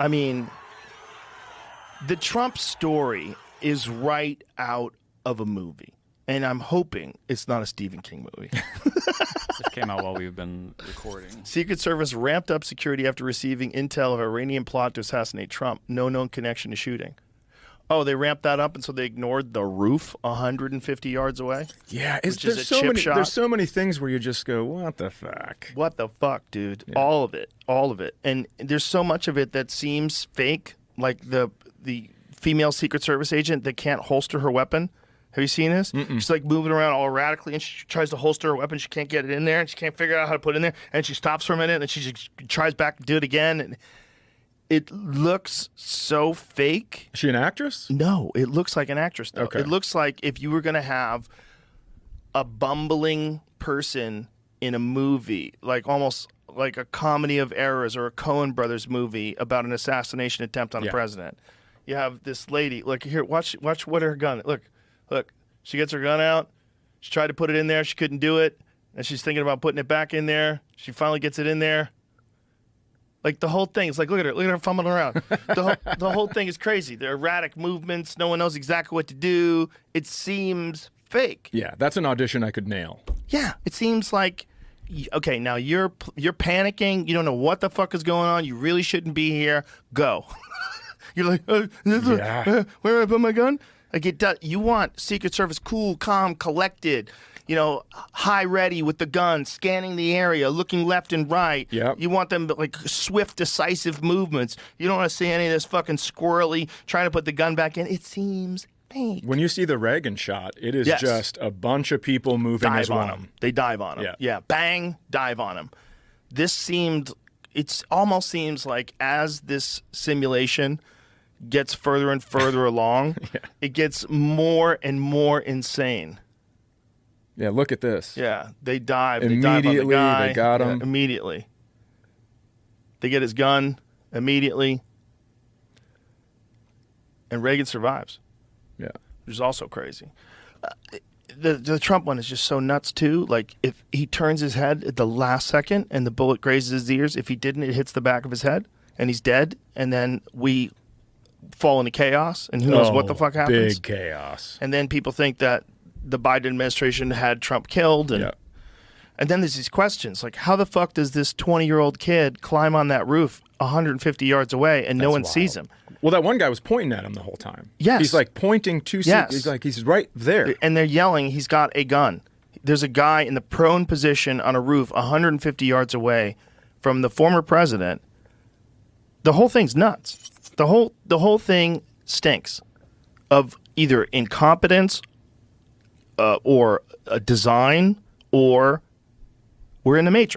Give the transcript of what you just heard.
I mean, the Trump story is right out of a movie. And I'm hoping it's not a Stephen King movie. This came out while we've been recording. Secret Service ramped up security after receiving intel of Iranian plot to assassinate Trump. No known connection to shooting. Oh, they ramped that up, and so they ignored the roof 150 yards away? Yeah, which is a chip shot. There's so many things where you just go, what the fuck? What the fuck, dude? Yeah. All of it. All of it. And there's so much of it that seems fake, like the female Secret Service agent that can't holster her weapon. Have you seen this? She's like moving around all erratically, and she tries to holster her weapon. She can't get it in there, and she can't figure out how to put it in there. And she stops for a minute, and she just tries back to do it again. And it looks so fake. Is she an actress? No, it looks like an actress, though. Okay. It looks like if you were going to have a bumbling person in a movie, like almost like a comedy of errors or a Coen Brothers movie about an assassination attempt on a president. You have this lady. Look here. Watch what her gun. Look. She gets her gun out. She tried to put it in there. She couldn't do it, and she's thinking about putting it back in there. She finally gets it in there. Like the whole thing. It's like look at her fumbling around. The whole thing is crazy. They're erratic movements. No one knows exactly what to do. It seems fake. Yeah, that's an audition I could nail. Yeah, it seems like. Okay, now you're panicking. You don't know what the fuck is going on. You really shouldn't be here. Go. You're like, where do I put my gun? Like it does. You want Secret Service cool, calm, collected, high ready with the gun, scanning the area, looking left and right. Yep. You want them like swift, decisive movements. You don't want to see any of this fucking squirrely trying to put the gun back in. It seems fake. When you see the Reagan shot, it is just a bunch of people moving as one. They dive on him. Yeah. Bang, dive on him. It almost seems like as this simulation gets further and further along, it gets more and more insane. Yeah, look at this. Yeah, they dive. Immediately, they dive on the guy. they got him. Immediately. They get his gun immediately. And Reagan survives. Yeah. Which is also crazy. The Trump one is just so nuts, too. Like, if he turns his head at the last second and the bullet grazes his ears, if he didn't, it hits the back of his head and he's dead. And then we fall into chaos, and who knows what the fuck happens. Big chaos. And then people think that the Biden administration had Trump killed. And then there's these questions, like how the fuck does this 20-year-old kid climb on that roof 150 yards away and no one sees him? Well, that one guy was pointing at him the whole time. Yes. He's like pointing to he's right there. And they're yelling, he's got a gun. There's a guy in the prone position on a roof 150 yards away from the former president. The whole thing's nuts. The whole thing stinks of either incompetence or a design, or we're in the Matrix.